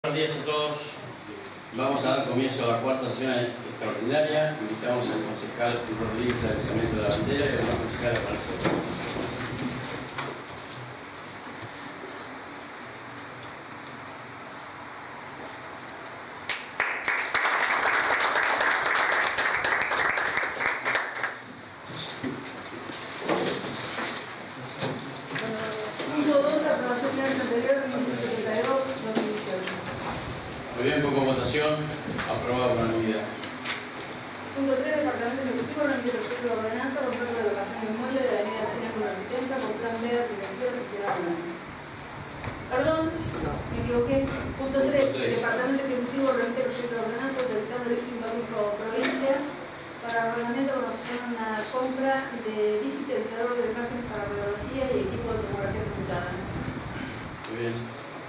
Buenos días a todos. Vamos a dar comienzo a la cuarta sesión extraordinaria. Invitamos al concejal Rodríguez al izamiento de la bandera y a la concejala Marcelo. Punto 2, aprobación de acta anterior 2032-2018. Muy bien, con votación. Aprobado por unanimidad. Punto 3, Departamento Ejecutivo, remite proyecto de ordenanza, contrato de locación de inmueble de la avenida Cine número 70 con plan B de arquitectura sociedad anónima. Perdón, me equivoqué. Punto 3, Departamento Ejecutivo remite proyecto de ordenanza autorizando el leasing público provincia para arrendamiento con opción a una compra de digitalizador de imágenes para radiología y equipo de tomografía computada. Muy bien.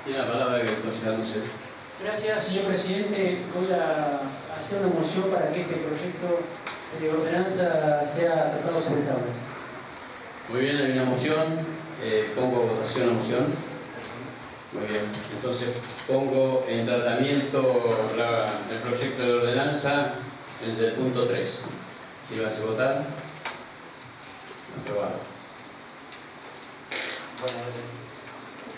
Tiene la palabra el concejal Marcelo. Gracias, señor presidente. Voy a hacer una moción para que este proyecto de ordenanza sea tratado sobre tablas. Muy bien, hay una moción. Pongo a votación la moción. Muy bien. Entonces pongo en tratamiento el proyecto de ordenanza, el del punto 3. Si lo hace votar. Aprobado.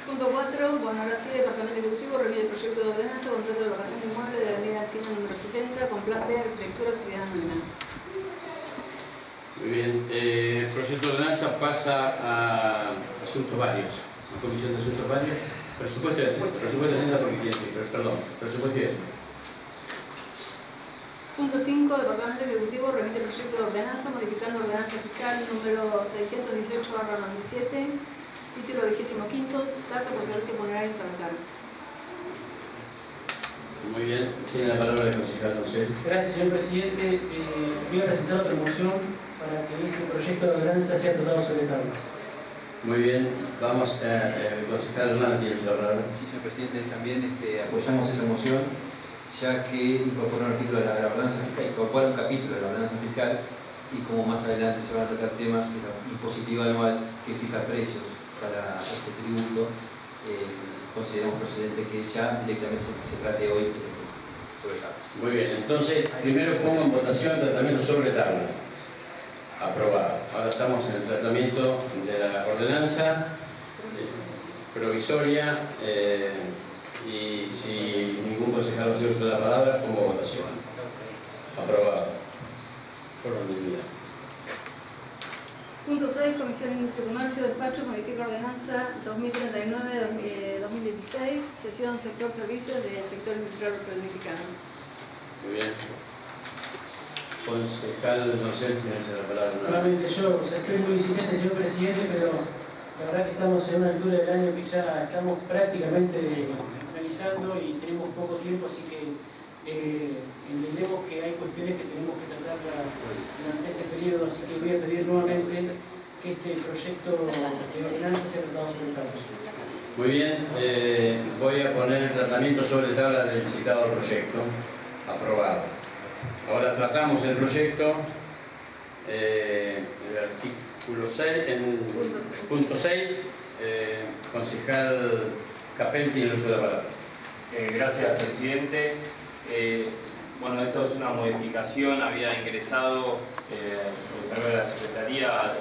Punto 4, bueno, ahora sí, Departamento Ejecutivo remite el proyecto de ordenanza, contrato de locación de inmueble de la avenida Encina número 70 con plan B de arquitectura sociedad anónima. Muy bien. El proyecto de ordenanza pasa a asuntos varios. La comisión de asuntos varios. Presupuesto de Hacienda perdón, presupuesto de Hacienda. Punto 5, Departamento Ejecutivo remite el proyecto de ordenanza modificando ordenanza fiscal número 618/97, título 25, tasa por servicio funerario en Salazar. Muy bien. Tiene la palabra el concejal Marcelo. Gracias, señor presidente. Voy a presentar otra moción para que este proyecto de ordenanza sea tratado sobre tablas. Muy bien. Vamos el concejal Hernández tiene la palabra. Sí, señor presidente, también apoyamos esa moción, ya que incorpora un artículo de la ordenanza fiscal, incorpora un capítulo de la ordenanza fiscal, y como más adelante se van a tratar temas de la impositiva anual que fija precios para este tributo, consideramos procedente que ya directamente se trate hoy sobre tablas. Muy bien. Entonces, primero pongo en votación el tratamiento sobre tabla. Aprobado. Ahora estamos en el tratamiento de la ordenanza provisoria y si ningún concejal hace uso de la palabra, pongo votación. Aprobado. Por unanimidad. Punto 6, Comisión de Industria y Comercio, Despacho, modifica ordenanza 2039-2016, sesión sector servicios del sector industrial planificado. Muy bien. Concejal Marcelo tiene la palabra. Nuevamente yo, estoy muy insistente, señor presidente, pero la verdad que estamos en una altura del año que ya estamos prácticamente finalizando y tenemos poco tiempo, así que entendemos que hay cuestiones que tenemos que tratar durante este periodo, así que voy a pedir nuevamente que este proyecto de ordenanza sea tratado sobre tablas. Muy bien, voy a poner el tratamiento sobre tabla del citado proyecto. Aprobado. Ahora tratamos el proyecto, el artículo 6, en punto 6, concejal Capel tiene el uso de la palabra. Gracias, presidente. Bueno, esto es una modificación. Había ingresado por el cargo de la Secretaría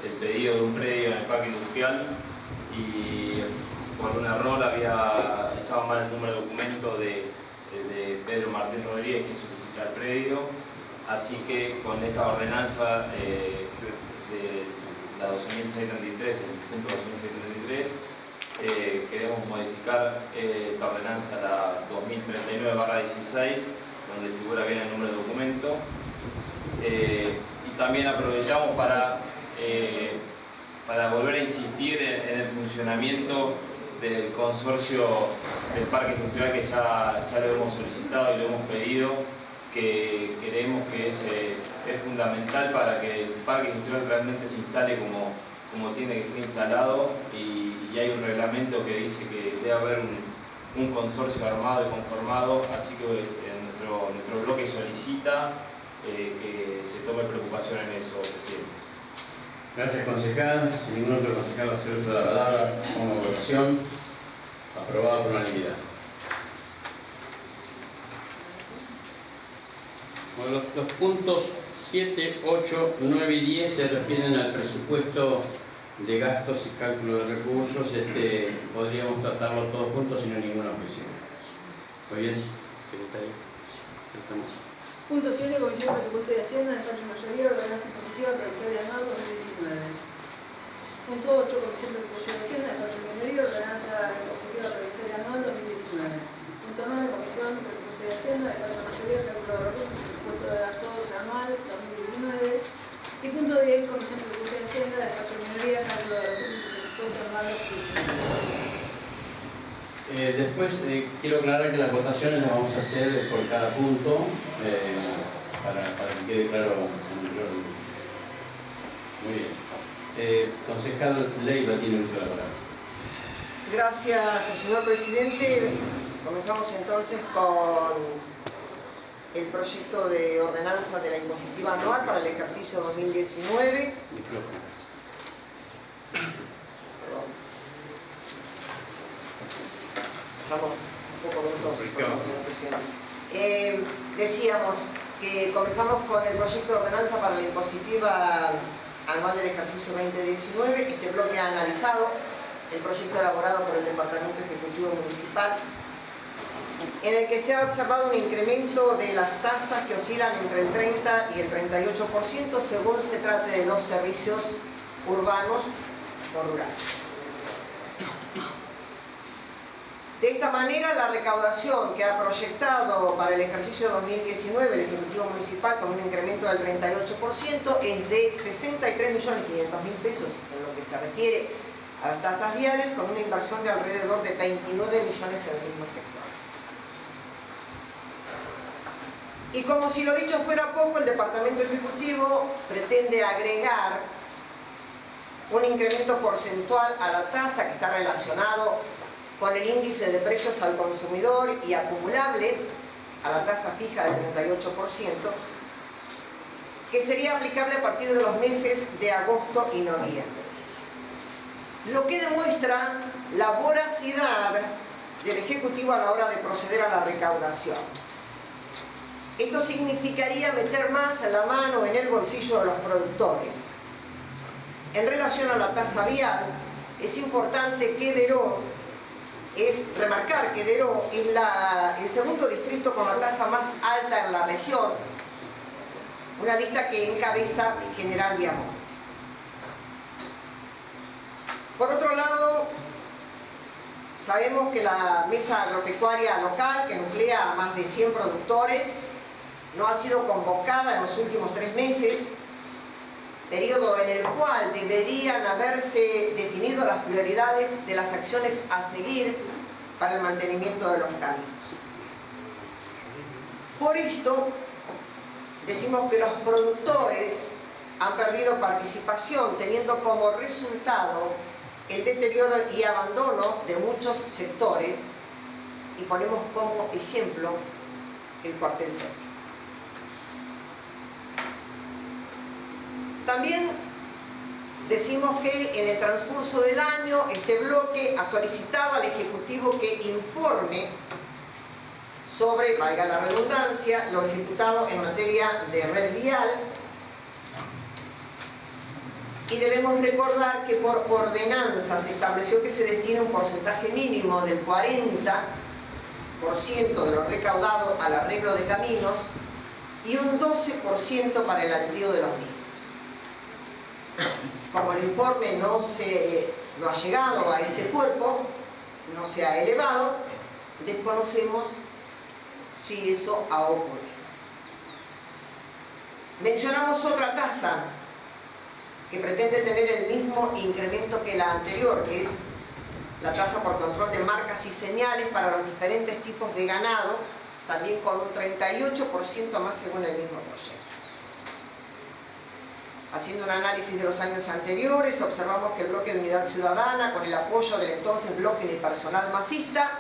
el pedido de un predio en el parque industrial y por un error estaba mal el número de documento de Pedro Martín Rodríguez, que solicita el predio. Así que con esta ordenanza, la 12.633, el punto 12.633, queremos modificar esta ordenanza, la 2039/16, donde figura bien el número de documento. Y también aprovechamos para volver a insistir en el funcionamiento del consorcio del parque industrial, que ya lo hemos solicitado y lo hemos pedido, que creemos que es fundamental para que el parque industrial realmente se instale como tiene que ser instalado, y hay un reglamento que dice que debe haber un consorcio armado y conformado, así que nuestro bloque solicita que se tome preocupación en eso, presidente. Gracias, concejal. Si ningún otro concejal va a hacer uso de la palabra, pongo votación. Aprobado por unanimidad. Los puntos 7, 8, 9 y 10 se refieren al presupuesto de gastos y cálculo de recursos. Podríamos tratarlos todos juntos sin ninguna objeción. Muy bien, secretario. Aceptamos. Punto 7, Comisión de Presupuesto y Hacienda, despacho mayoría, ordenanza impositiva provisoria anual 2019. Punto 8, Comisión de Presupuesto y Hacienda, despacho mayoría, ordenanza impositiva provisoria anual 2019. Punto 9, Comisión de Presupuesto y Hacienda, despacho mayoría, cálculo de recursos, presupuesto de gastos anual 2019. Y punto 10, Comisión de Presupuesto y Hacienda, despacho mayoría, cálculo de recursos, presupuesto anual 2019. Después quiero aclarar que las votaciones las vamos a hacer por cada punto para que quede claro. Muy bien. Concejal Leiva tiene uso de la palabra. Gracias, señor presidente. Comenzamos entonces con el proyecto de ordenanza de la impositiva anual para el ejercicio 2019. Micrófono. Estamos un poco lentos, señor presidente. Decíamos que comenzamos con el proyecto de ordenanza para la impositiva anual del ejercicio 2019. Este bloque ha analizado el proyecto elaborado por el Departamento Ejecutivo Municipal, en el que se ha observado un incremento de las tasas que oscilan entre el 30 y el 38% según se trate de los servicios urbanos o rurales. De esta manera, la recaudación que ha proyectado para el ejercicio 2019 el Ejecutivo Municipal con un incremento del 38% es de 63.500.000 pesos en lo que se refiere a las tasas viales, con una inversión de alrededor de 29 millones en el mismo sector. Y como si lo dicho fuera poco, el Departamento Ejecutivo pretende agregar un incremento porcentual a la tasa que está relacionado con el índice de precios al consumidor y acumulable a la tasa fija del 38%, que sería aplicable a partir de los meses de agosto y noviembre. Lo que demuestra la voracidad del Ejecutivo a la hora de proceder a la recaudación. Esto significaría meter más la mano en el bolsillo de los productores. En relación a la tasa vial, es importante remarcar que Deró es el segundo distrito con la tasa más alta en la región, una lista que encabeza General Viamonte. Por otro lado, sabemos que la mesa agropecuaria local, que nuclea a más de 100 productores, no ha sido convocada en los últimos 3 meses, periodo en el cual deberían haberse definido las prioridades de las acciones a seguir para el mantenimiento de los caminos. Por esto, decimos que los productores han perdido participación, teniendo como resultado el deterioro y abandono de muchos sectores, y ponemos como ejemplo el cuartel séptimo. También decimos que en el transcurso del año este bloque ha solicitado al Ejecutivo que informe sobre, valga la redundancia, lo ejecutado en materia de red vial, y debemos recordar que por ordenanza se estableció que se destina un porcentaje mínimo del 40% de lo recaudado al arreglo de caminos y un 12% para el aleteo de los mismos. Como el informe no ha llegado a este cuerpo, no se ha elevado, desconocemos si eso ha ocurrido. Mencionamos otra tasa que pretende tener el mismo incremento que la anterior, que es la tasa por control de marcas y señales para los diferentes tipos de ganado, también con un 38% más según el mismo proyecto. Haciendo un análisis de los años anteriores, observamos que el bloque de Unidad Ciudadana, con el apoyo del entonces bloque unipersonal masista,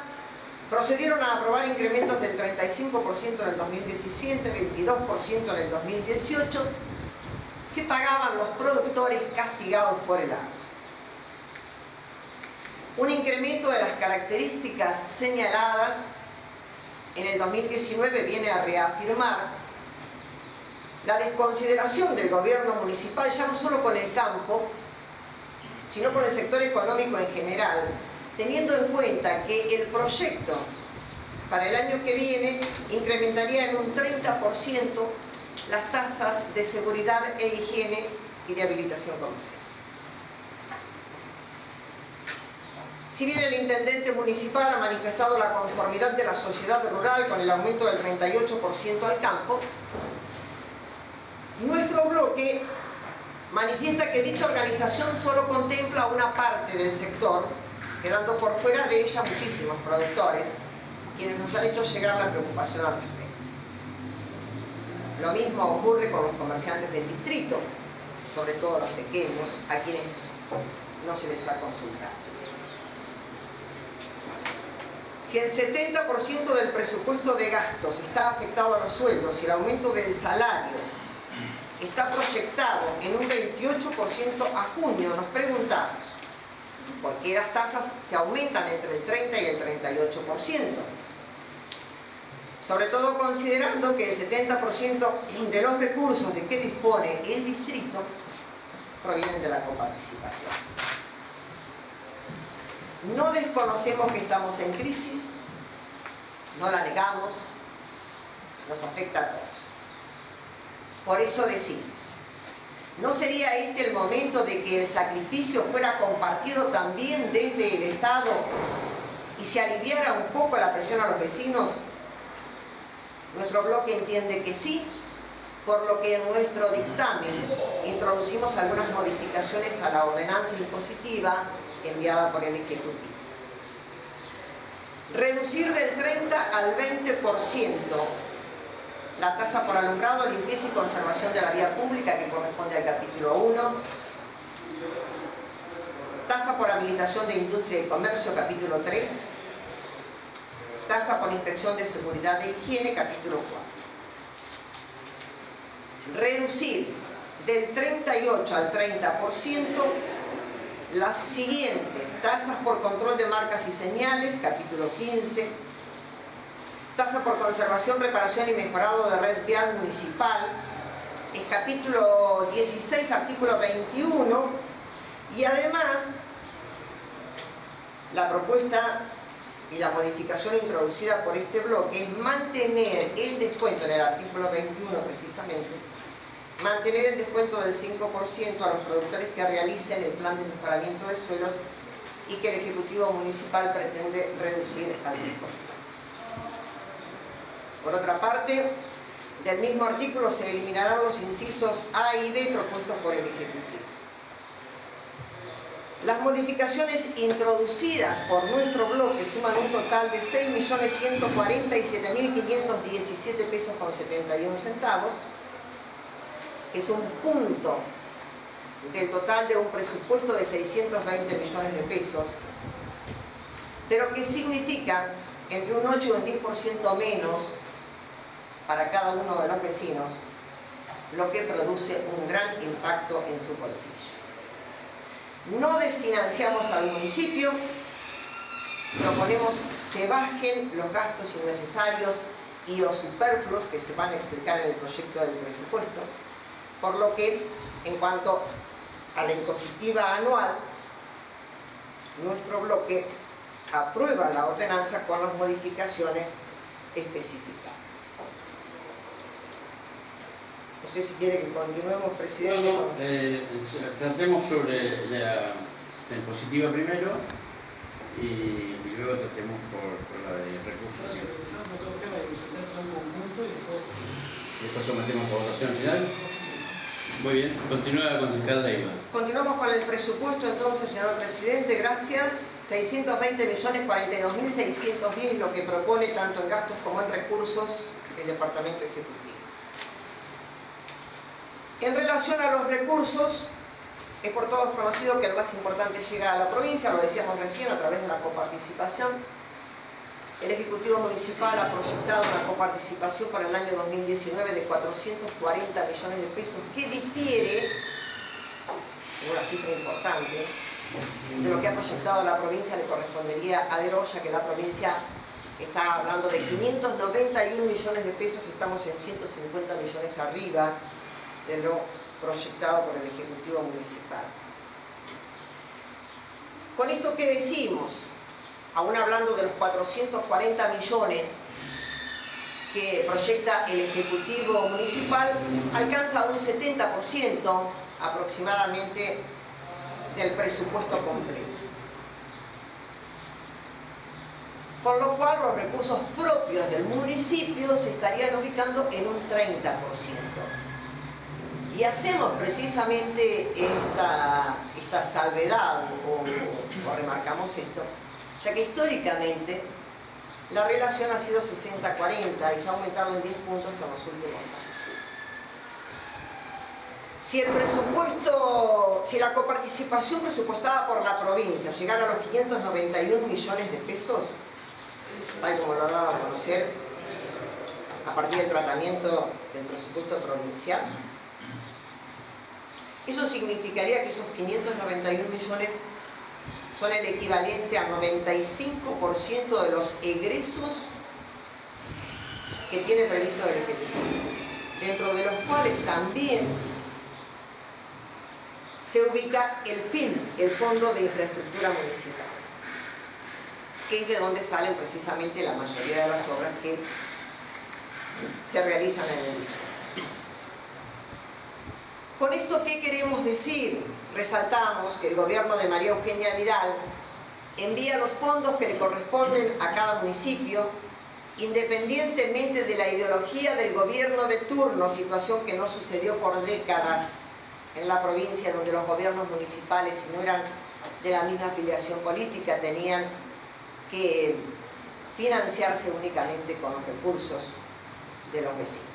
procedieron a aprobar incrementos del 35% en el 2017, 22% en el 2018, que pagaban los productores castigados por el agua. Un incremento de las características señaladas en el 2019 viene a reafirmar la desconsideración del gobierno municipal, ya no solo con el campo, sino con el sector económico en general, teniendo en cuenta que el proyecto para el año que viene incrementaría en un 30% las tasas de seguridad e higiene y de habilitación comercial. Si bien el intendente municipal ha manifestado la conformidad de la sociedad rural con el aumento del 38% al campo, nuestro bloque manifiesta que dicha organización solo contempla una parte del sector, quedando por fuera de ella muchísimos productores, quienes nos han hecho llegar la preocupación al respecto. Lo mismo ocurre con los comerciantes del distrito, sobre todo los pequeños, a quienes no se les ha consultado. Si el 70% del presupuesto de gastos está afectado a los sueldos y el aumento del salario está proyectado en un 28% a junio, nos preguntamos, ¿por qué las tasas se aumentan entre el 30 y el 38%? Sobre todo considerando que el 70% de los recursos de que dispone el distrito provienen de la coparticipación. No desconocemos que estamos en crisis, no la negamos, nos afecta a todos. Por eso decimos, ¿no sería este el momento de que el sacrificio fuera compartido también desde el Estado y se aliviara un poco la presión a los vecinos? Nuestro bloque entiende que sí, por lo que en nuestro dictamen introducimos algunas modificaciones a la ordenanza impositiva enviada por el Ejecutivo. Reducir del 30 al 20% la tasa por alumbrado, limpieza y conservación de la vía pública, que corresponde al capítulo 1. Tasa por habilitación de industria y comercio, capítulo 3. Tasa por inspección de seguridad e higiene, capítulo 4. Reducir del 38 al 30% las siguientes: tasas por control de marcas y señales, capítulo 15. Tasa por conservación, reparación y mejorado de red vial municipal, es capítulo 16, artículo 21. Y además, la propuesta y la modificación introducida por este bloque es mantener el descuento en el artículo 21 precisamente, mantener el descuento del 5% a los productores que realicen el plan de mejoramiento de suelos y que el Ejecutivo Municipal pretende reducir al 10%. Por otra parte, del mismo artículo se eliminarán los incisos A y B propuestos por el Ejecutivo. Las modificaciones introducidas por nuestro bloque suman un total de 6.147.517 pesos con 71 centavos, que es un punto del total de un presupuesto de 620 millones de pesos, pero que significa entre un 8 y un 10% menos para cada uno de los vecinos, lo que produce un gran impacto en sus bolsillos. No desfinanciamos al municipio, proponemos se bajen los gastos innecesarios y o superfluos que se van a explicar en el proyecto del presupuesto, por lo que, en cuanto a la impositiva anual, nuestro bloque aprueba la ordenanza con las modificaciones especificadas. No sé si quiere que continuemos, presidente. Tratemos sobre la impositiva primero y luego tratemos por la de recursos. Después sometemos a votación final. Muy bien, continúa concejal Leiva. Continuamos con el presupuesto entonces, señor presidente, gracias. 620.042.610 lo que propone tanto en gastos como en recursos el Departamento Ejecutivo. En relación a los recursos, es por todos conocido que el más importante llega a la provincia, lo decíamos recién, a través de la coparticipación. El Ejecutivo Municipal ha proyectado una coparticipación para el año 2019 de 440 millones de pesos, que difiere, una cifra importante, de lo que ha proyectado la provincia. Le correspondería a Deroya, que la provincia está hablando de 591 millones de pesos, estamos en 150 millones arriba de lo proyectado por el Ejecutivo Municipal. ¿Con esto qué decimos? Aún hablando de los 440 millones que proyecta el Ejecutivo Municipal, alcanza un 70% aproximadamente del presupuesto completo. Con lo cual los recursos propios del municipio se estarían ubicando en un 30%. Y hacemos precisamente esta salvedad, o remarcamos esto, ya que históricamente la relación ha sido 60-40 y se ha aumentado en 10 puntos en los últimos años. Si la coparticipación presupuestada por la provincia llegara a los 591 millones de pesos, tal como lo ha dado a conocer a partir del tratamiento del presupuesto provincial, eso significaría que esos 591 millones son el equivalente al 95% de los egresos que tiene previsto el Ejecutivo, dentro de los cuales también se ubica el FIM, el Fondo de Infraestructura Municipal, que es de donde salen precisamente la mayoría de las obras que se realizan en el distrito. Con esto, ¿qué queremos decir? Resaltamos que el gobierno de María Eugenia Vidal envía los fondos que le corresponden a cada municipio, independientemente de la ideología del gobierno de turno, situación que no sucedió por décadas en la provincia, donde los gobiernos municipales, si no eran de la misma afiliación política, tenían que financiarse únicamente con los recursos de los vecinos.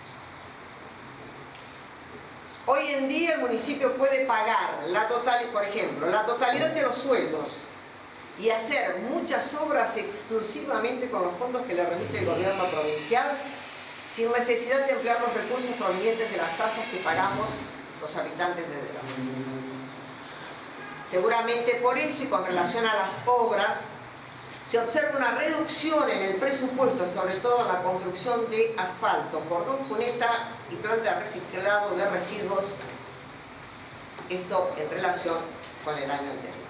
Hoy en día el municipio puede pagar por ejemplo, la totalidad de los sueldos y hacer muchas obras exclusivamente con los fondos que le remite el gobierno provincial, sin necesidad de emplear los recursos provenientes de las tasas que pagamos los habitantes de Delano. Seguramente por eso, y con relación a las obras, se observa una reducción en el presupuesto, sobre todo en la construcción de asfalto, cordón cuneta y planta de reciclado de residuos, esto en relación con el año anterior.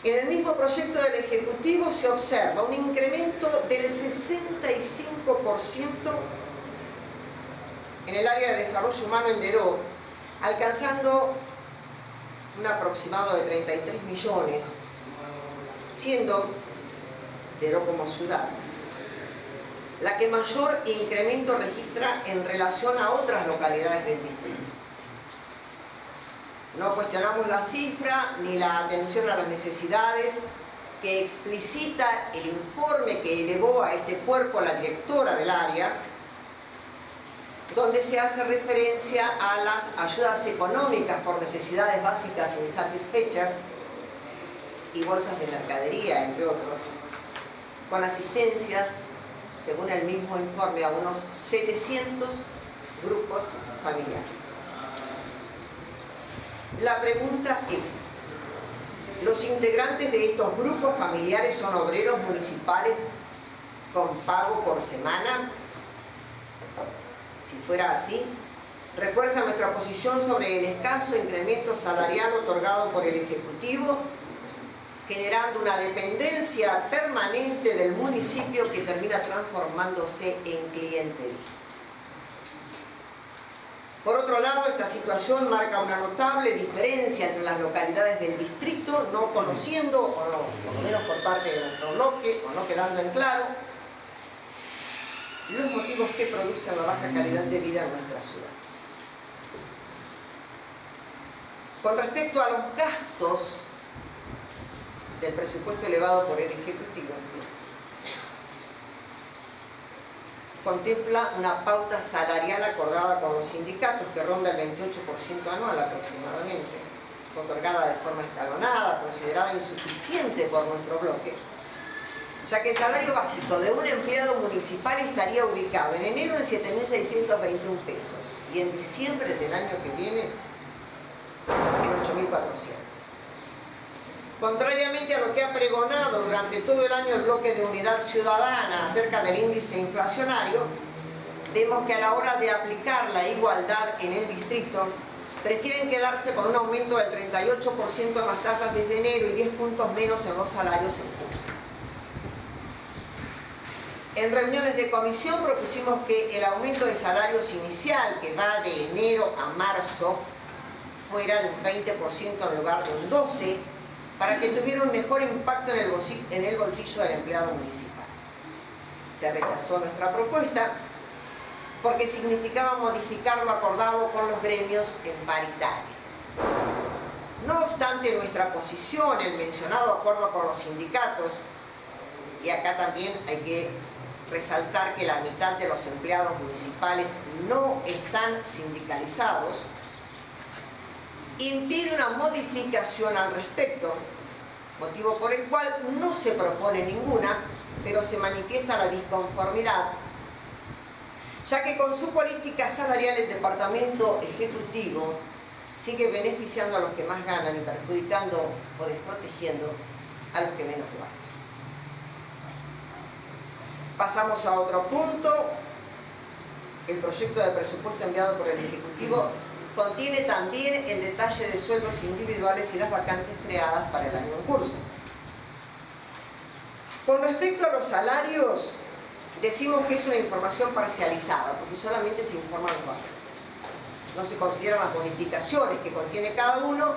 En el mismo proyecto del Ejecutivo se observa un incremento del 65% en el área de desarrollo humano en Deró, alcanzando un aproximado de 33 millones, siendo Deró como ciudad la que mayor incremento registra en relación a otras localidades del distrito. No cuestionamos la cifra ni la atención a las necesidades que explicita el informe que elevó a este cuerpo la directora del área, donde se hace referencia a las ayudas económicas por necesidades básicas insatisfechas y bolsas de mercadería, entre otros, con asistencias, según el mismo informe, a unos 700 grupos familiares. La pregunta es, ¿los integrantes de estos grupos familiares son obreros municipales con pago por semana? Si fuera así, refuerza nuestra posición sobre el escaso incremento salarial otorgado por el Ejecutivo, generando una dependencia permanente del municipio que termina transformándose en clientelismo. Por otro lado, esta situación marca una notable diferencia entre las localidades del distrito, no conociendo, o no, por lo menos por parte de nuestro bloque, o no quedando en claro, los motivos que producen la baja calidad de vida en nuestra ciudad. Con respecto a los gastos del presupuesto elevado por el Ejecutivo, contempla una pauta salarial acordada con los sindicatos que ronda el 28% anual aproximadamente, otorgada de forma escalonada, considerada insuficiente por nuestro bloque, ya que el salario básico de un empleado municipal estaría ubicado en enero en 7.621 pesos y en diciembre del año que viene en 8.400. Contrariamente a lo que ha pregonado durante todo el año el bloque de Unidad Ciudadana acerca del índice inflacionario, vemos que a la hora de aplicar la igualdad en el distrito, prefieren quedarse con un aumento del 38% en las tasas desde enero y 10 puntos menos en los salarios en junio. En reuniones de comisión propusimos que el aumento de salarios inicial, que va de enero a marzo, fuera de un 20% en lugar de un 12%, para que tuviera un mejor impacto en el bolsillo del empleado municipal. Se rechazó nuestra propuesta porque significaba modificar lo acordado con los gremios en paritarias. No obstante nuestra posición, el mencionado acuerdo con los sindicatos, y acá también hay que resaltar que la mitad de los empleados municipales no están sindicalizados, impide una modificación al respecto, motivo por el cual no se propone ninguna, pero se manifiesta la disconformidad, ya que con su política salarial el Departamento Ejecutivo sigue beneficiando a los que más ganan y perjudicando o desprotegiendo a los que menos lo hacen. Pasamos a otro punto. El proyecto de presupuesto enviado por el Ejecutivo contiene también el detalle de sueldos individuales y las vacantes creadas para el año en curso. Con respecto a los salarios, decimos que es una información parcializada, porque solamente se informan los básicos. No se consideran las bonificaciones que contiene cada uno,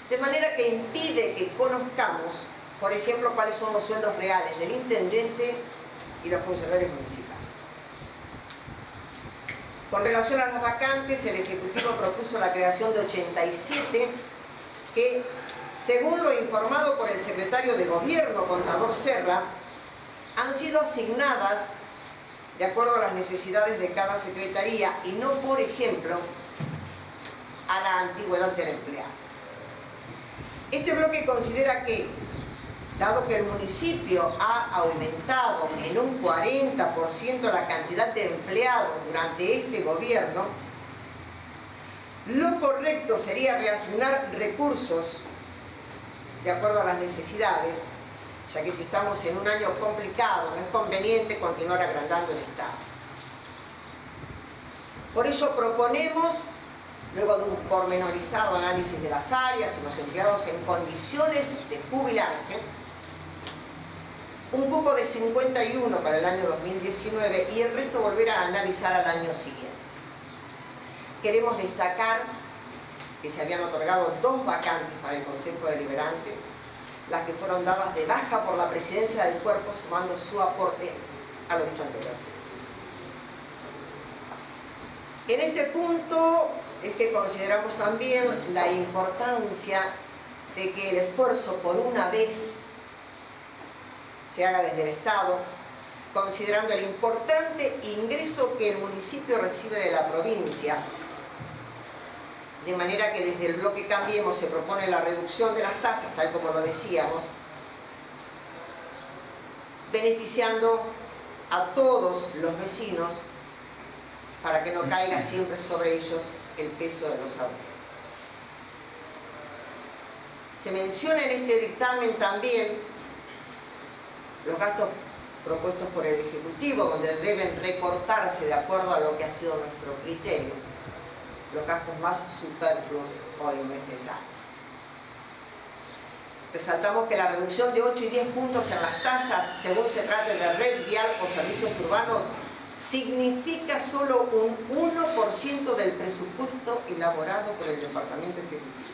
de manera que impide que conozcamos, por ejemplo, cuáles son los sueldos reales del intendente y los funcionarios municipales. Con relación a las vacantes, el Ejecutivo propuso la creación de 87 que, según lo informado por el secretario de Gobierno, Contador Serra, han sido asignadas de acuerdo a las necesidades de cada secretaría y no, por ejemplo, a la antigüedad del empleado. Este bloque considera que, dado que el municipio ha aumentado en un 40% la cantidad de empleados durante este gobierno, lo correcto sería reasignar recursos de acuerdo a las necesidades, ya que si estamos en un año complicado, no es conveniente continuar agrandando el Estado. Por ello proponemos, luego de un pormenorizado análisis de las áreas y los empleados en condiciones de jubilarse, un cupo de 51 para el año 2019 y el resto volver a analizar al año siguiente. Queremos destacar que se habían otorgado 2 vacantes para el Consejo Deliberante, las que fueron dadas de baja por la presidencia del cuerpo, sumando su aporte a lo dicho anteriormente. En este punto es que consideramos también la importancia de que el esfuerzo por una vez se haga desde el Estado, considerando el importante ingreso que el municipio recibe de la provincia, de manera que desde el bloque Cambiemos se propone la reducción de las tasas, tal como lo decíamos, beneficiando a todos los vecinos para que no caiga siempre sobre ellos el peso de los aumentos. Se menciona en este dictamen también los gastos propuestos por el Ejecutivo, donde deben recortarse de acuerdo a lo que ha sido nuestro criterio, los gastos más superfluos o innecesarios. Resaltamos que la reducción de 8 y 10 puntos en las tasas, según se trate de red vial o servicios urbanos, significa solo un 1% del presupuesto elaborado por el Departamento Ejecutivo.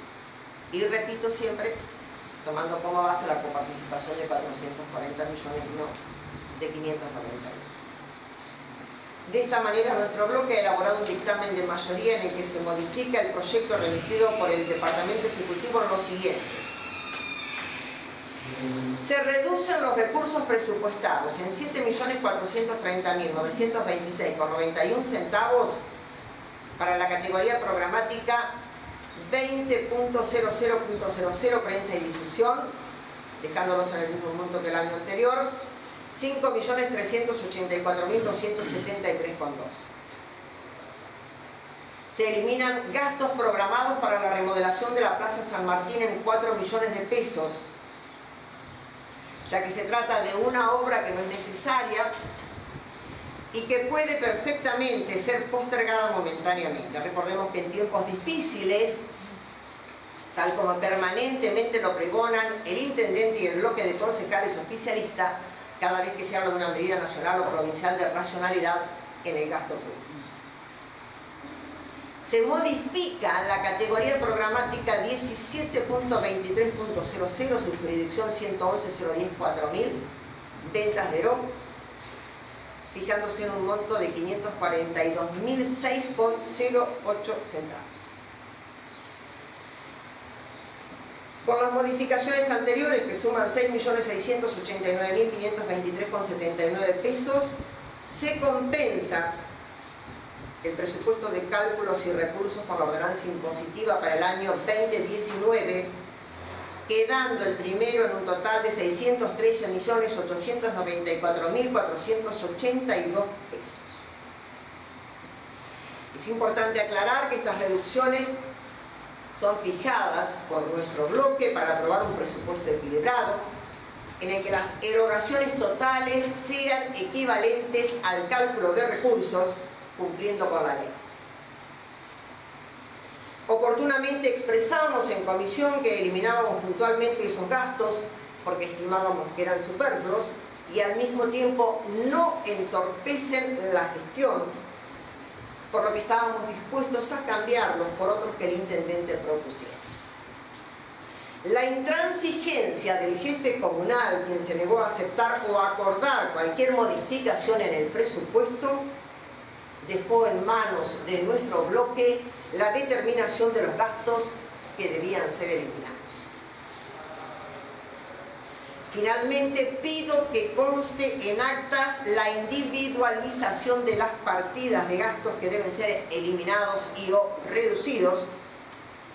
Y repito siempre, tomando como base la coparticipación de 440 millones, no de 590. De esta manera, nuestro bloque ha elaborado un dictamen de mayoría en el que se modifica el proyecto remitido por el Departamento Ejecutivo en lo siguiente. Se reducen los recursos presupuestados en 7.430.926,91 centavos para la categoría programática 20.00.00 prensa y difusión, dejándolos en el mismo monto que el año anterior, 5.384.273,12. Se eliminan gastos programados para la remodelación de la Plaza San Martín en 4 millones de pesos, ya que se trata de una obra que no es necesaria y que puede perfectamente ser postergada momentáneamente. Recordemos que en tiempos difíciles, tal como permanentemente lo pregonan el intendente y el bloque de concejales oficialistas, cada vez que se habla de una medida nacional o provincial de racionalidad en el gasto público. Se modifica la categoría programática 17.23.00, su jurisdicción 111.010.4000, ventas de ROM, fijándose en un monto de 542.006,08 centavos. Con las modificaciones anteriores, que suman 6.689.523,79 pesos, se compensa el presupuesto de cálculos y recursos por la ordenanza impositiva para el año 2019, quedando el primero en un total de 613.894.482 pesos. Es importante aclarar que estas reducciones son fijadas por nuestro bloque para aprobar un presupuesto equilibrado, en el que las erogaciones totales sean equivalentes al cálculo de recursos, cumpliendo con la ley. Oportunamente expresamos en comisión que eliminábamos puntualmente esos gastos porque estimábamos que eran superfluos y al mismo tiempo no entorpecen la gestión, por lo que estábamos dispuestos a cambiarlos por otros que el intendente propusiera. La intransigencia del jefe comunal, quien se negó a aceptar o a acordar cualquier modificación en el presupuesto, dejó en manos de nuestro bloque la determinación de los gastos que debían ser eliminados. Finalmente, pido que conste en actas la individualización de las partidas de gastos que deben ser eliminados y o reducidos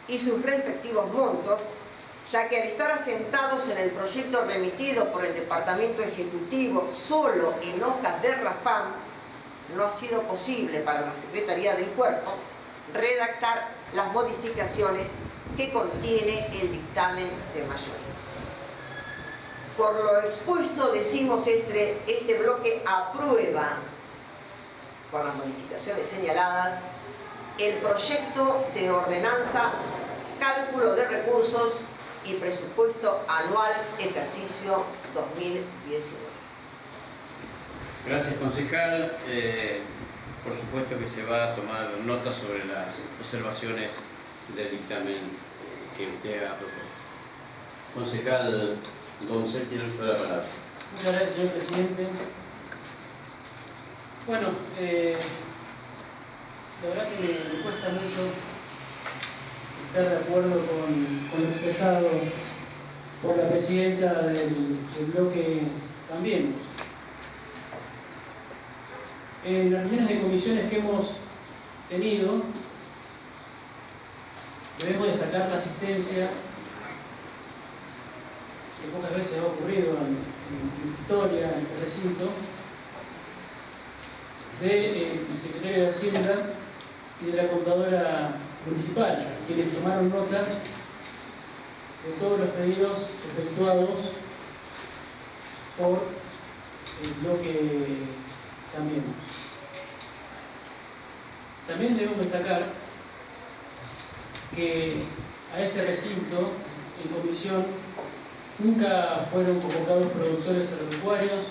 y sus respectivos montos, ya que al estar asentados en el proyecto remitido por el Departamento Ejecutivo solo en hojas de RAFAM, no ha sido posible para la Secretaría del Cuerpo redactar las modificaciones que contiene el dictamen de mayoría. Por lo expuesto, decimos este bloque aprueba, con las modificaciones señaladas, el proyecto de ordenanza, cálculo de recursos y presupuesto anual ejercicio 2019. Gracias, concejal. Por supuesto que se va a tomar nota sobre las observaciones del dictamen que usted ha propuesto. Concejal Doncel, tiene uso de la palabra. Muchas gracias, señor presidente. Bueno, la verdad que me cuesta mucho estar de acuerdo con lo expresado por la presidenta del bloque Cambiemos. En las reuniones de comisiones que hemos tenido, debemos destacar la asistencia que pocas veces ha ocurrido en Victoria, en este recinto, del secretario de Hacienda y de la contadora municipal, quienes tomaron nota de todos los pedidos efectuados por el bloque Cambiemos. También debemos destacar que a este recinto, en comisión, nunca fueron convocados productores agropecuarios,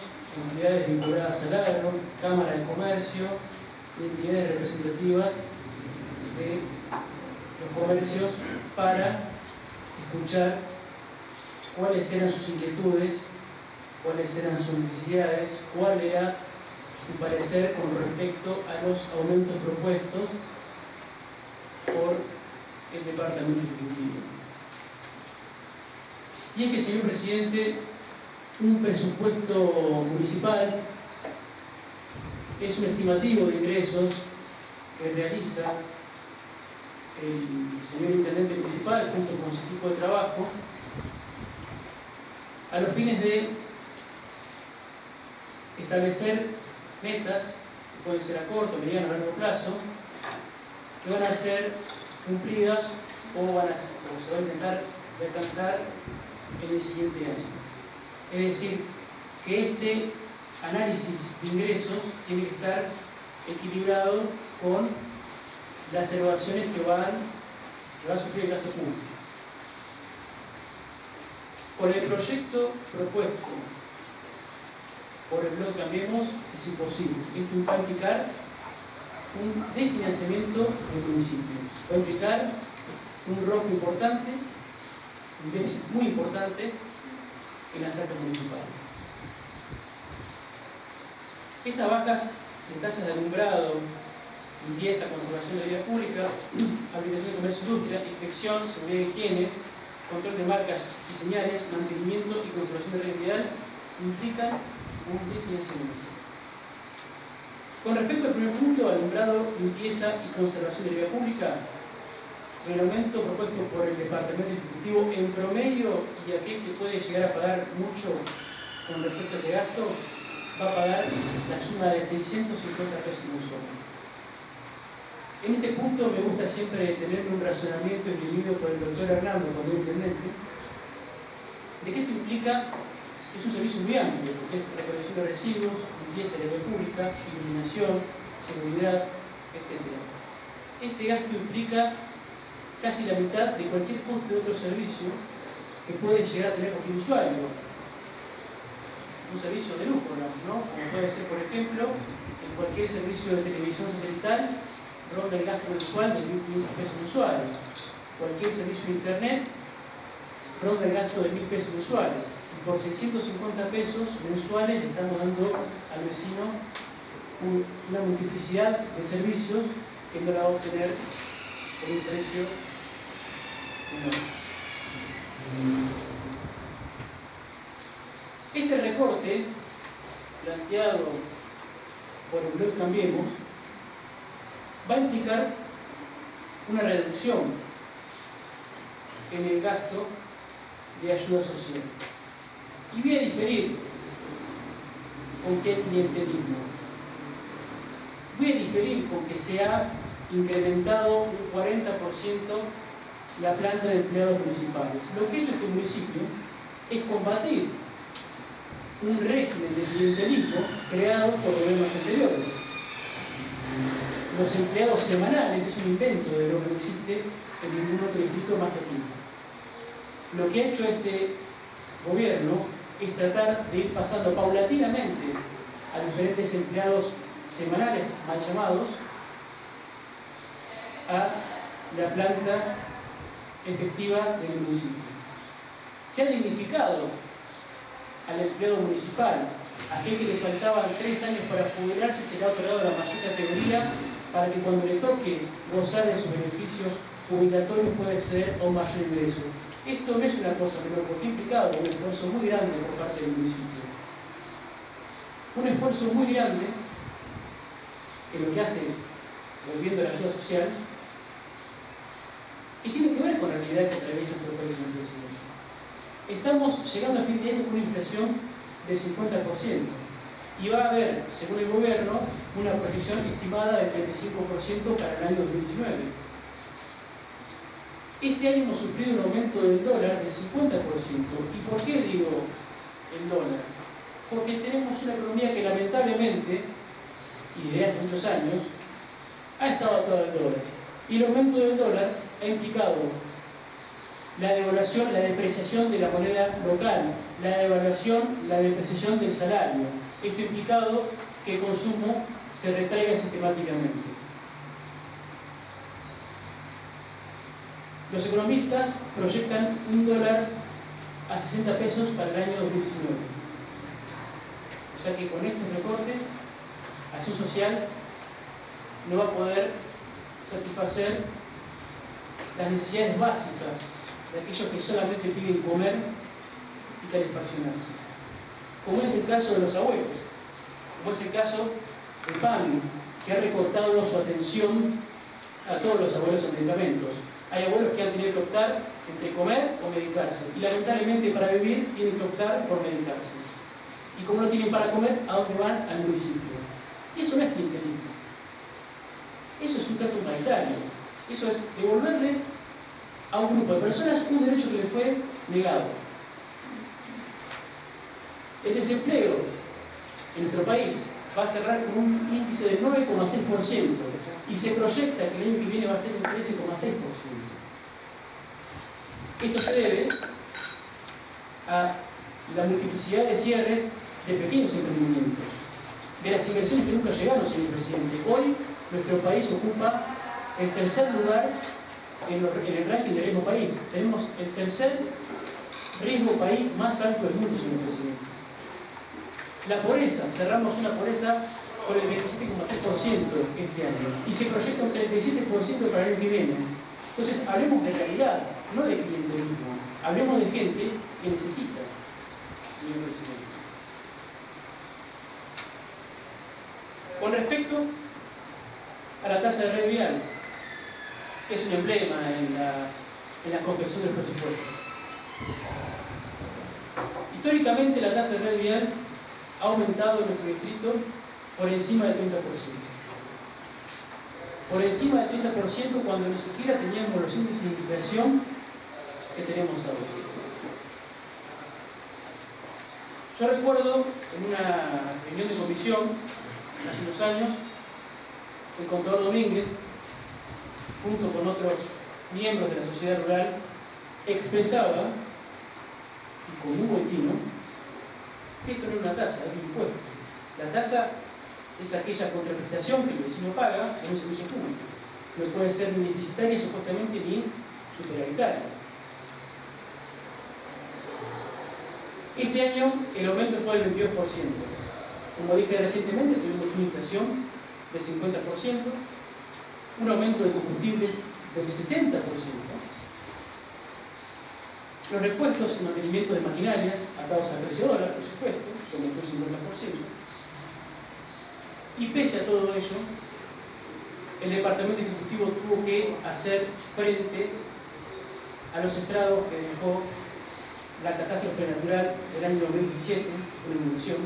entidades vinculadas al agro, Cámara de Comercio y entidades representativas de los comercios para escuchar cuáles eran sus inquietudes, cuáles eran sus necesidades, cuál era su parecer con respecto a los aumentos propuestos por el Departamento Ejecutivo. Y es que, señor presidente, un presupuesto municipal es un estimativo de ingresos que realiza el señor intendente municipal junto con su equipo de trabajo a los fines de establecer metas, que pueden ser a corto, mediano o largo plazo, que van a ser cumplidas o se va a intentar alcanzar en el siguiente año. Es decir, que este análisis de ingresos tiene que estar equilibrado con las erogaciones que va a sufrir el gasto público. Con el proyecto propuesto por el Bloque Cambiemos es imposible. Esto va a implicar un desfinanciamiento del municipio. Va a implicar un rojo importante, un déficit muy importante en las arcas municipales. Estas bajas de tasas de alumbrado, limpieza, conservación de la vida pública, aplicación de comercio e industria, inspección, seguridad y higiene, control de marcas y señales, mantenimiento y conservación de la red vial, implican un desfinanciamiento. Con respecto al primer punto, alumbrado, limpieza y conservación de la vida pública, el aumento propuesto por el Departamento Ejecutivo en promedio, y aquel que puede llegar a pagar mucho con respecto a este gasto, va a pagar la suma de 650 pesos mensuales. En este punto me gusta siempre tener un razonamiento esgrimido por el doctor Hernando cuando es intendente, de que esto implica, es un servicio muy amplio, porque es recolección de residuos, limpieza de la vía pública, iluminación, seguridad, etc. Este gasto implica casi la mitad de cualquier costo de otro servicio que puede llegar a tener cualquier usuario. Un servicio de lujo, ¿no? Como puede ser, por ejemplo, en cualquier servicio de televisión satelital, ronda el gasto mensual de 1.500 pesos mensuales. Cualquier servicio de internet ronda el gasto de 1.000 pesos mensuales. Y por 650 pesos mensuales le estamos dando al vecino una multiplicidad de servicios que no la va a obtener por un precio menor. Este recorte planteado por el Bloque Cambiemos va a implicar una reducción en el gasto de ayuda social. Y voy a diferir con qué clientelismo. Voy a diferir con que se ha incrementado un 40% la planta de empleados municipales. Lo que ha hecho este municipio es combatir un régimen de clientelismo creado por gobiernos anteriores. Los empleados semanales es un invento de lo que no existe en ningún otro distrito más que aquí. Lo que ha hecho este gobierno es tratar de ir pasando paulatinamente a diferentes empleados semanales, mal llamados, a la planta efectiva del municipio. Se ha dignificado al empleado municipal. Aquel que le faltaban 3 años para jubilarse se le ha otorgado la mayor categoría para que cuando le toque gozar de sus beneficios jubilatorios pueda acceder a un mayor ingreso. Esto no es una cosa menor, porque ha implicado un esfuerzo muy grande por parte del municipio. Un esfuerzo muy grande que lo que hace, volviendo a la ayuda social, que tiene que ver con la realidad que atraviesa nuestro país en este momento. Estamos llegando a fin de año con una inflación del 50%. Y va a haber, según el gobierno, una proyección estimada del 35% para el año 2019. Este año hemos sufrido un aumento del dólar del 50%. ¿Y por qué digo el dólar? Porque tenemos una economía que lamentablemente, y desde hace muchos años, ha estado atada al dólar. Y el aumento del dólar ha implicado la devaluación, la depreciación de la moneda local, la devaluación, la depreciación del salario. Esto ha implicado que el consumo se retraiga sistemáticamente. Los economistas proyectan un dólar a 60 pesos para el año 2019. O sea que con estos recortes, Acción Social no va a poder satisfacer las necesidades básicas de aquellos que solamente piden comer y calefaccionarse. Como es el caso de los abuelos, como es el caso de PAMI, que ha recortado su atención a todos los abuelos en medicamentos. Hay abuelos que han tenido que optar entre comer o medicarse, y lamentablemente para vivir tienen que optar por medicarse. Y como no tienen para comer, ¿a dónde van? Al municipio. Y eso no es clientelismo. Eso es un trato humanitario. Eso es devolverle a un grupo de personas un derecho que le fue negado. El desempleo en nuestro país va a cerrar con un índice del 9,6% y se proyecta que el año que viene va a ser un 13,6%. Esto se debe a la multiplicidad de cierres de pequeños emprendimientos, de las inversiones que nunca llegaron, señor presidente. Hoy nuestro país ocupa el tercer lugar en el ranking de riesgo país. Tenemos el tercer riesgo país más alto del mundo, señor presidente. La pobreza, cerramos una pobreza con el 27,3% este año y se proyecta un 37% para el año que viene. Entonces, hablemos de realidad, no de clientelismo. Hablemos de gente que necesita, señor presidente. Con respecto a la tasa de red vial, que es un emblema en la confección del presupuesto. Históricamente la tasa de red vial ha aumentado en nuestro distrito por encima del 30%. Por encima del 30% cuando ni siquiera teníamos los índices de inflación que tenemos ahora. Yo recuerdo en una reunión de comisión, hace unos años, el contador Domínguez, junto con otros miembros de la sociedad rural, expresaba, y con un buen tino, que esto no es una tasa, es un impuesto. La tasa es aquella contraprestación que el vecino paga en un servicio público. No puede ser ni deficitaria supuestamente ni superavitaria. Este año el aumento fue del 22%. Como dije recientemente, tuvimos una inflación del 50%, un aumento de combustibles del 70%, los repuestos y mantenimiento de maquinarias atados al precio dólar, por supuesto, que aumentó el 50%. Y pese a todo ello, el Departamento Ejecutivo tuvo que hacer frente a los estragos que dejó la catástrofe natural del año 2017, una inundación,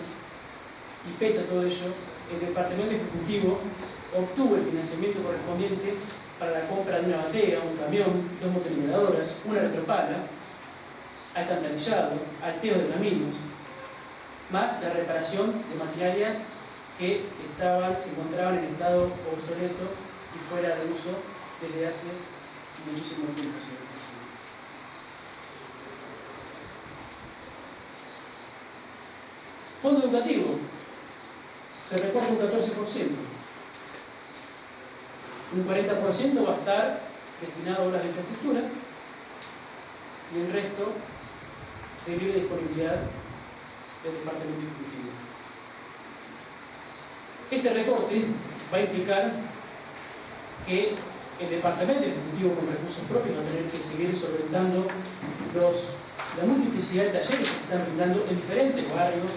y pese a todo ello, el Departamento Ejecutivo obtuvo el financiamiento correspondiente para la compra de una batea, un camión, 2 motoniveladoras, una retropala, alcantarillado, alteo de caminos, más la reparación de maquinarias que se encontraban en estado obsoleto y fuera de uso desde hace muchísimo tiempo, señor presidente. Fondo educativo se recorta un 14%. Un 40% va a estar destinado a obras de infraestructura y el resto de libre disponibilidad del Departamento Ejecutivo. Este recorte va a implicar que el Departamento Ejecutivo con recursos propios va a tener que seguir solventando la multiplicidad de talleres que se están brindando en diferentes barrios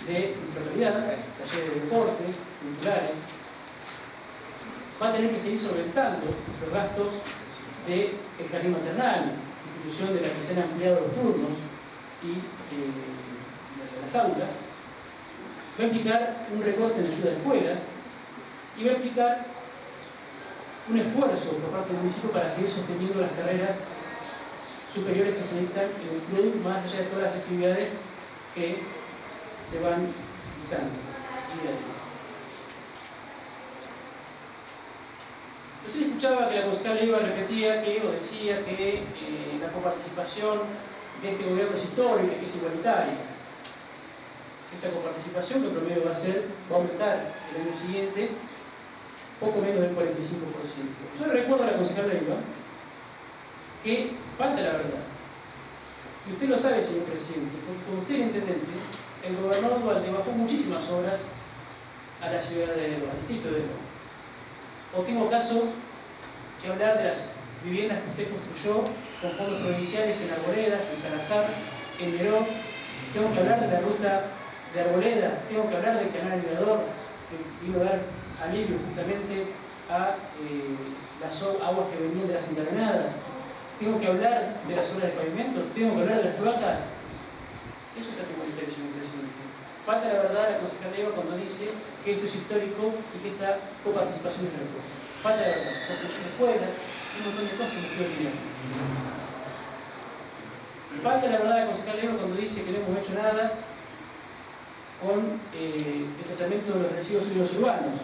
de nuestra localidad, talleres de deportes, culturales. Va a tener que seguir solventando los gastos del jardín maternal, inclusión de la que se han ampliado los turnos y las aulas. Va a implicar un recorte en ayuda a escuelas y va a implicar un esfuerzo por parte del municipio para seguir sosteniendo las carreras superiores que se necesitan en el club, más allá de todas las actividades que se van dictando día a día. Recién escuchaba que la concejal Leiva repetía que, o decía que la coparticipación de este gobierno es histórica, que es igualitaria. Esta coparticipación, que en promedio va a aumentar el año siguiente, poco menos del 45%. Yo le recuerdo a la concejal Leiva que falta la verdad. Y usted lo sabe, señor presidente, porque como usted es intendente, el gobernador Duarte bajó muchísimas obras a la ciudad de Elo, al distrito de Elo. O tengo caso de hablar de las viviendas que usted construyó con fondos provinciales en Arboledas, en Salazar, en Leró. Tengo que hablar de la ruta de Arboleda, tengo que hablar del canal Mirador, que vino a dar alivio justamente a las aguas que venían de las encadenadas. Tengo que hablar de las obras de pavimento, tengo que hablar de las cloacas. Eso está como igualitario, señor presidente. Falta la verdad a la concejal Leiva cuando dice que esto es histórico y que esta coparticipación es real. Falta la verdad. Construcción de escuelas, un montón de cosas que me quiero olvidar. Falta la verdad de concejal Leiva cuando dice que no hemos hecho nada con el tratamiento de los residuos sólidos urbanos.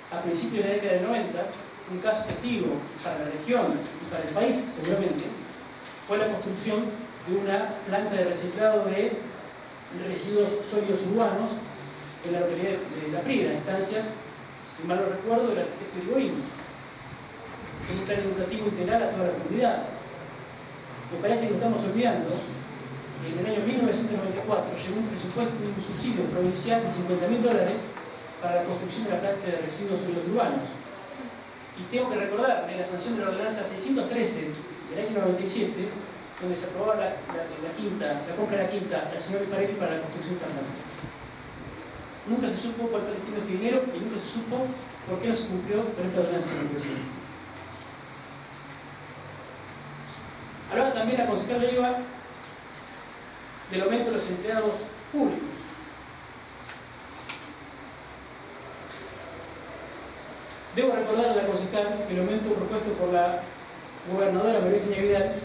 A principios de la década del 90, un caso festivo para la región y para el país, seguramente, fue la construcción de una planta de reciclado de residuos sólidos urbanos en la localidad de La Prida, en instancias, si mal no recuerdo, del arquitecto Irigoyen, un plan educativo integral a toda la comunidad. Me parece que lo estamos olvidando. En el año 1994 llegó un presupuesto, un subsidio provincial de $50.000 para la construcción de la planta de residuos sólidos urbanos. Y tengo que recordar la sanción de la ordenanza 613 del año 97, donde se aprobaba la compra de la quinta al señor Parelli para la construcción de la planta. Nunca se supo cuál fue el destino de este dinero y nunca se supo por qué no se cumplió con esta ordenanza, señor presidente. Hablaba también la concejal Leiva del aumento de los empleados públicos. Debo recordar a la concejal que el aumento propuesto por la gobernadora María Eugenia Vidal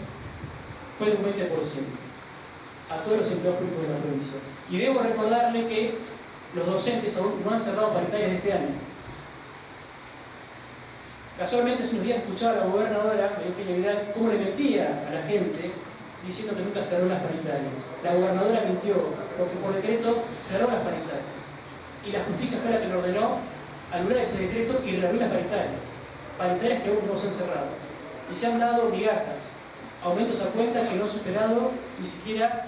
fue de un 20% a todos los empleados públicos de la provincia. Y debo recordarle que los docentes aún no han cerrado paritarias de este año. Casualmente hace unos días escuchaba a la gobernadora María Eugenia Vidal cómo le mentía a la gente diciendo que nunca cerró las paritarias. La gobernadora mintió porque por decreto cerró las paritarias. Y la justicia fue la que le ordenó anular ese decreto y reabrir las paritarias. Paritarias que aún no se han cerrado. Y se han dado migajas, aumentos a cuenta que no han superado ni siquiera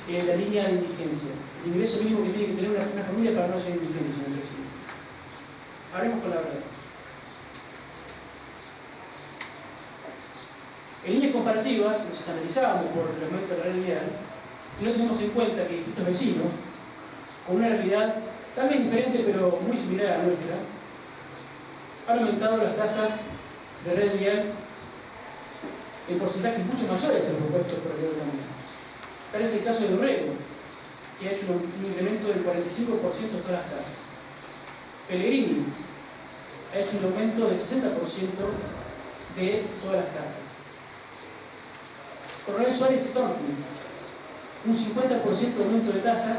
la línea de indigencia. El ingreso mínimo que tiene que tener una familia para no ser indigente, señor presidente. Hablemos con la verdad. En líneas comparativas, nos escandalizábamos por el aumento de la realidad y no tenemos en cuenta que distintos vecinos, con una realidad tal vez diferente pero muy similar a la nuestra, han aumentado las tasas de red vial en porcentajes mucho mayores a los propuestos por el gobierno. Tal es el caso de Dorrego, que ha hecho un incremento del 45% de todas las tasas. Pellegrini ha hecho un aumento del 60% de todas las tasas. Coronel Suárez y Torquín, un 50% de aumento de tasas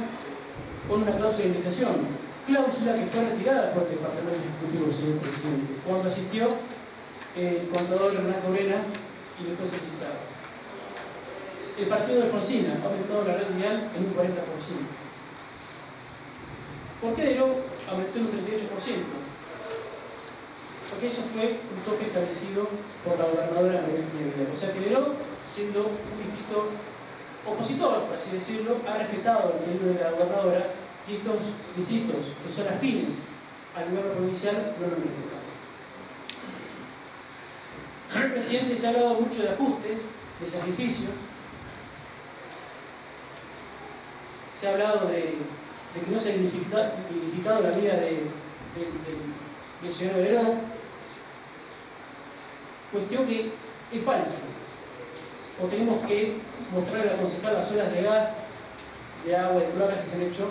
con una cláusula de indexación, cláusula que fue retirada por el Departamento Ejecutivo, señor presidente, cuando asistió el contador Hernán Corena y le fue solicitado. El partido de Alfonsina ha aumentado la red vial en un 40%. ¿Por qué Deró aumentó en un 38%? Porque eso fue un toque establecido por la gobernadora María Eugenia Vidal. O sea que Deró, siendo un distrito opositor, por así decirlo, ha respetado el pedido de la gobernadora y estos distritos que son afines al gobierno provincial no lo han respetado. Señor presidente, se ha hablado mucho de ajustes, de sacrificios. Se ha hablado de que no se ha dignificado la vida del señor Deró. Cuestión que es falsa. O tenemos que mostrarle a la concejal las horas de gas, de agua, de cloacas que se han hecho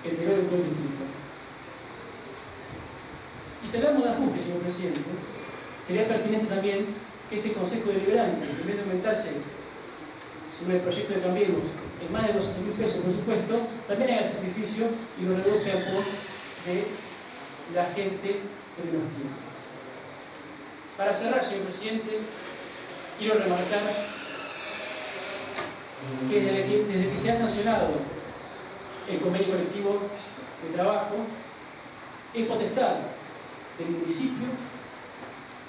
en Deró y todo el distrito. Y si hablamos de ajustes, señor presidente, sería pertinente también que este Consejo Deliberante, en vez de aumentarse, según el proyecto de Cambiemos, en más de 200.000 pesos por supuesto, también haga el sacrificio y lo reduzca a pos de la gente que menos tiene. Para cerrar, señor presidente, quiero remarcar que desde que se ha sancionado el convenio colectivo de trabajo, es potestad del municipio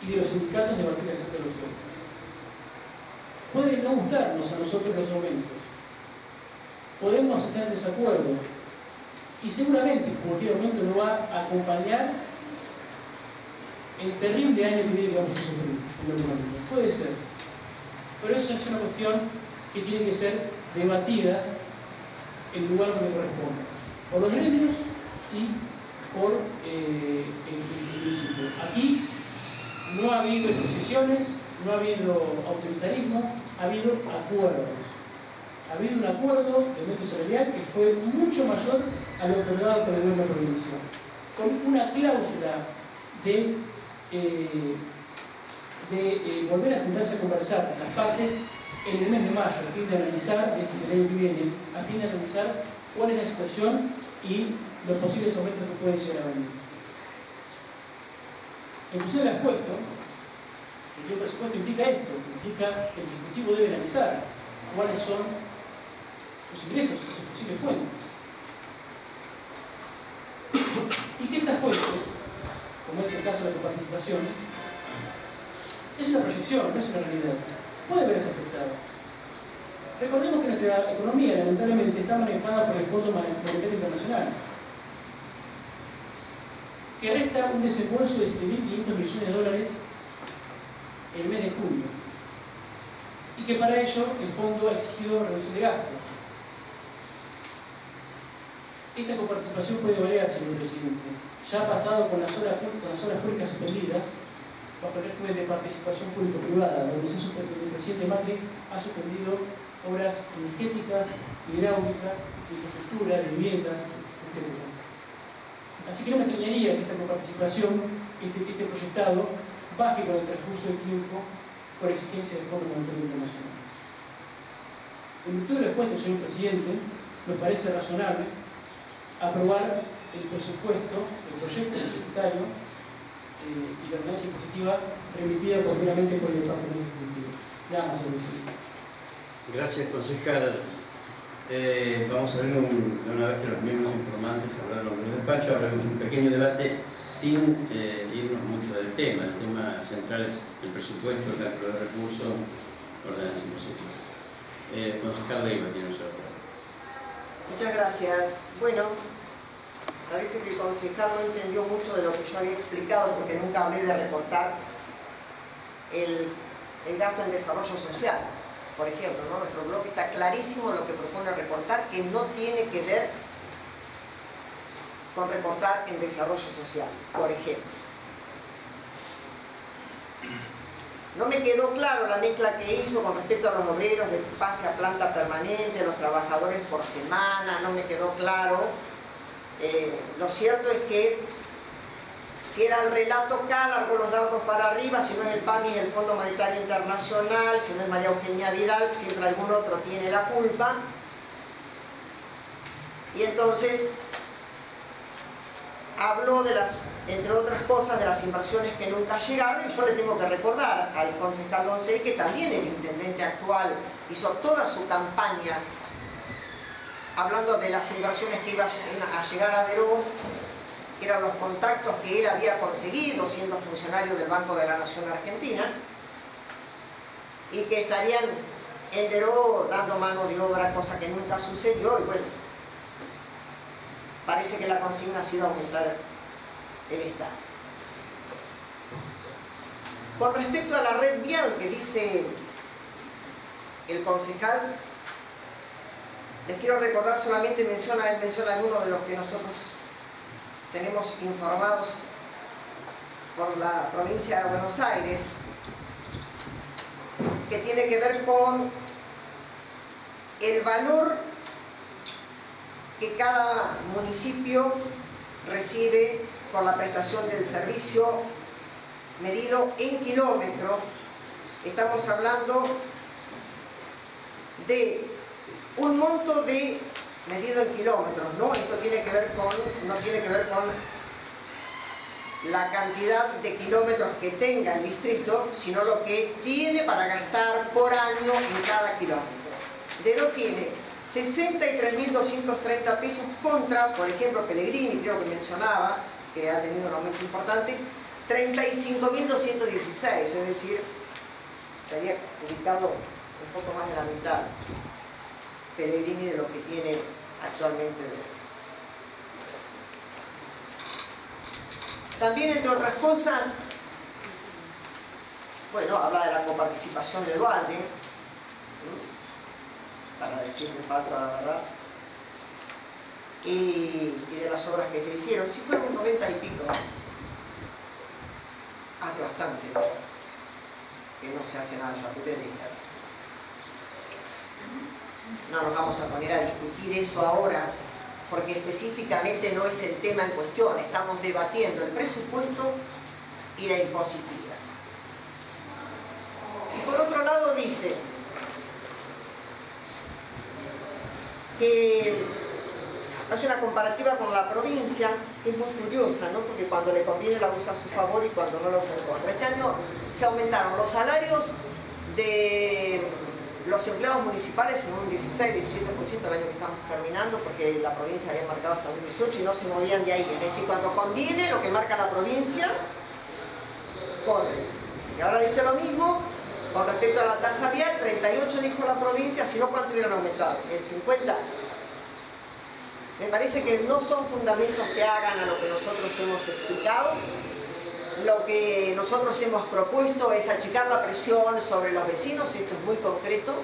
y de los sindicatos debatir acerca de los sueldos. Puede no gustarnos a nosotros los aumentos, podemos estar en desacuerdo y seguramente cualquier aumento no va a acompañar el terrible año que viene que vamos a sufrir en algún momento. Puede ser, pero eso es una cuestión que tiene que ser debatida en el lugar donde corresponde, por los gremios y por el municipio. Aquí no ha habido exposiciones, no ha habido autoritarismo, ha habido acuerdos. Ha habido un acuerdo de aumento salarial que fue mucho mayor a lo otorgado por el gobierno provincial, con una cláusula de de volver a sentarse a conversar las partes en el mes de mayo, a fin de analizar, el año que viene, a fin de analizar cuál es la situación y los posibles aumentos que pueden llegar a venir. En función del expuesto, el presupuesto implica esto, implica que el Ejecutivo debe analizar cuáles son sus ingresos, sus posibles fuentes. Y que estas fuentes, como es el caso de la coparticipación, es una proyección, no es una realidad. Puede verse afectada. Recordemos que nuestra economía, lamentablemente, está manejada por el Fondo Monetario Internacional, que resta un desembolso de 7.500 millones de dólares en el mes de junio, y que para ello el fondo ha exigido reducción de gastos. Esta coparticipación puede variar, señor presidente. Ya ha pasado con las obras públicas suspendidas bajo el régimen de participación público-privada, donde el presidente Macri ha suspendido obras energéticas, hidráulicas, de infraestructura, de viviendas, etc. Así que no me extrañaría que esta coparticipación, este proyectado, baje con el transcurso del tiempo por exigencia del Fondo Monetario Internacional. En virtud del expuesto, señor presidente, nos parece razonable aprobar el presupuesto, el proyecto presupuestario y la ordenanza impositiva remitida primeramente por el Departamento Ejecutivo. Nada más, señor presidente. Gracias, concejal. Vamos a ver una vez que los miembros informantes hablaron en el despacho, habremos un pequeño debate sin irnos mucho del tema. El tema central es el presupuesto, el cálculo de recursos, ordenanza impositiva. Concejal Leiva tiene su palabra. Muchas gracias. Bueno, parece que el concejal no entendió mucho de lo que yo había explicado, porque nunca hablé de recortar el gasto en desarrollo social. Por ejemplo, ¿no? Nuestro bloque está clarísimo lo que propone recortar, que no tiene que ver con recortar en desarrollo social, por ejemplo. No me quedó claro la mezcla que hizo con respecto a los obreros de pase a planta permanente, los trabajadores por semana, no me quedó claro. Lo cierto es que era el relato acá, largó los datos para arriba, si no es el PAMI es el Fondo Monetario Internacional, si no es María Eugenia Vidal, siempre algún otro tiene la culpa. Y entonces habló de entre otras cosas, de las inversiones que nunca llegaron, y yo le tengo que recordar al concejal Doncey que también el intendente actual hizo toda su campaña hablando de las inversiones que iban a llegar a Deró, que eran los contactos que él había conseguido siendo funcionario del Banco de la Nación Argentina, y que estarían en Deró dando mano de obra, cosa que nunca sucedió, y bueno, parece que la consigna ha sido aumentar el Estado. Con respecto a la red vial que dice el concejal, les quiero recordar, solamente él menciona algunos de los que nosotros tenemos informados por la provincia de Buenos Aires, que tiene que ver con el valor que cada municipio recibe por la prestación del servicio medido en kilómetros. Estamos hablando de un monto de medido en kilómetros, ¿no? Esto no tiene que ver con la cantidad de kilómetros que tenga el distrito, sino lo que tiene para gastar por año en cada kilómetro. Deró tiene 63.230 pesos contra, por ejemplo, Pellegrini, creo que mencionaba, que ha tenido un aumento importante, 35.216, es decir, estaría ubicado un poco más de la mitad Pellegrini de lo que tiene actualmente. También, entre otras cosas, bueno, habla de la coparticipación de Dualde, para decirle falta la verdad, y de las obras que se hicieron. Si fueron 90 y pico, hace bastante que no se hace nada, ya pude décadas. No nos vamos a poner a discutir eso ahora, porque específicamente no es el tema en cuestión. Estamos debatiendo el presupuesto y la impositiva. por otro lado dice que hace una comparativa con la provincia, que es muy curiosa, ¿no? Porque cuando le conviene la usa a su favor y cuando no la usa en contra. Este año se aumentaron los salarios de los empleados municipales en un 16-17% el año que estamos terminando, porque la provincia había marcado hasta un 18% y no se movían de ahí. Es decir, cuando conviene lo que marca la provincia, corre. Y ahora dice lo mismo con respecto a la tasa vial, 38 dijo la provincia, si no, ¿cuánto hubieran aumentado? ¿El 50%? Me parece que no son fundamentos que hagan a lo que nosotros hemos explicado. Lo que nosotros hemos propuesto es achicar la presión sobre los vecinos, y esto es muy concreto,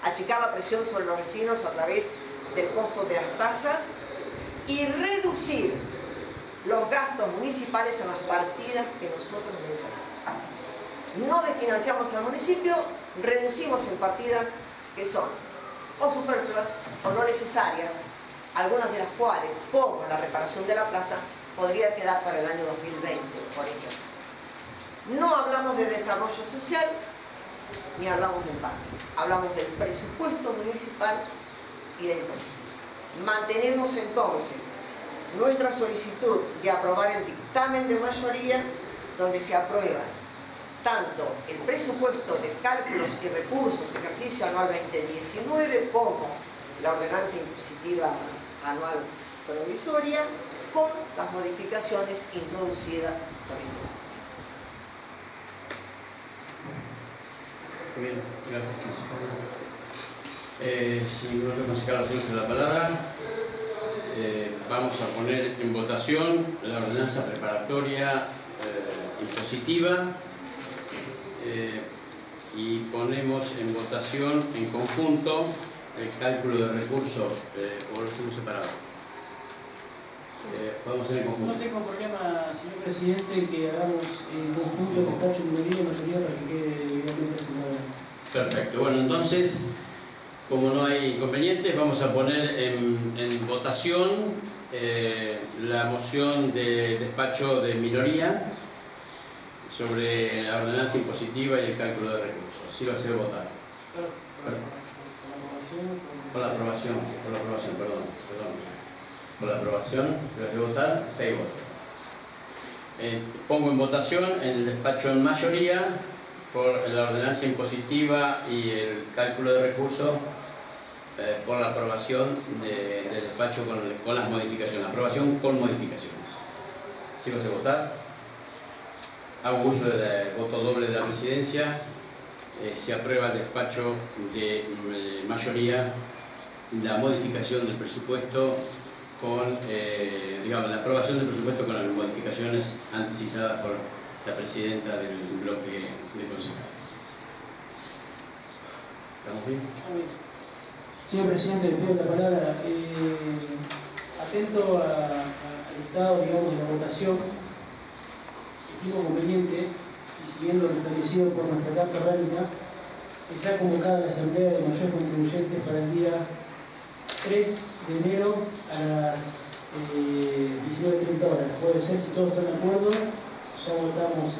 achicar la presión sobre los vecinos a través del costo de las tasas y reducir los gastos municipales en las partidas que nosotros mencionamos. No desfinanciamos al municipio, reducimos en partidas que son o superfluas o no necesarias, algunas de las cuales, como la reparación de la plaza, podría quedar para el año 2020, por ejemplo. No hablamos de desarrollo social, ni hablamos del PAC. Hablamos del presupuesto municipal y del imposible. Mantenemos entonces nuestra solicitud de aprobar el dictamen de mayoría, donde se aprueba tanto el presupuesto de cálculos y recursos ejercicio anual 2019 como la ordenanza impositiva anual provisoria, con las modificaciones introducidas por el gobierno. Muy bien, gracias, concejal. Si no te concejal, hacemos la palabra. Vamos a poner en votación la ordenanza preparatoria impositiva y ponemos en votación en conjunto el cálculo de recursos, o lo hacemos separado. Podemos hacer en conjunto. No tengo problema, señor presidente, que hagamos en conjunto el despacho de mayoría y mayoría para que quede legalmente asignado. Perfecto. Bueno, entonces, como no hay inconvenientes, vamos a poner en votación la moción de despacho de minoría sobre la ordenanza impositiva y el cálculo de recursos. Sí va a ser votar. Por la aprobación, perdón. Por la aprobación se va a hacer votar 6 votos. Pongo en votación el despacho en mayoría por la ordenanza impositiva y el cálculo de recursos por la aprobación del despacho con las modificaciones. Aprobación con modificaciones. ¿Sí va a ser votar? Hago uso del voto doble de la presidencia. Se aprueba el despacho de mayoría la modificación del presupuesto con, la aprobación del presupuesto con las modificaciones anticipadas por la presidenta del bloque de concejales. ¿Estamos bien? Señor presidente, le pido la palabra. Atento al estado, digamos, de la votación, estimo conveniente, y siguiendo lo establecido por nuestra Carta Orgánica, que sea convocada la Asamblea de Mayores Contribuyentes para el día 3 de enero a las 19:30 horas. Puede ser, si todos están de acuerdo, ya votamos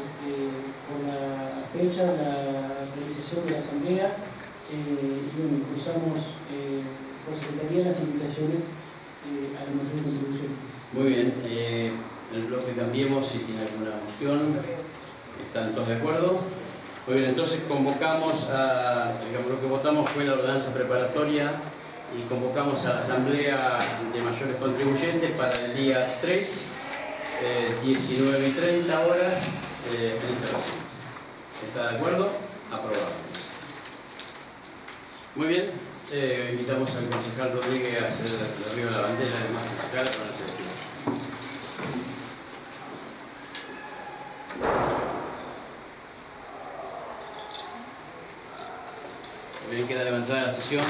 con la fecha, la realización de la Asamblea y bueno, cruzamos por secretaría las invitaciones a los mayores contribuyentes. Muy bien, el bloque Cambiemos, si tiene alguna moción, ¿están todos de acuerdo? Muy bien, entonces convocamos lo que votamos fue la ordenanza preparatoria y convocamos a la Asamblea de Mayores Contribuyentes para el día 3, 19:30 horas en este recinto. ¿Está de acuerdo? Aprobado. Muy bien, invitamos al concejal Rodríguez a hacer el arriba de la bandera de más concejal para hacer el Bien, queda levantada la sesión.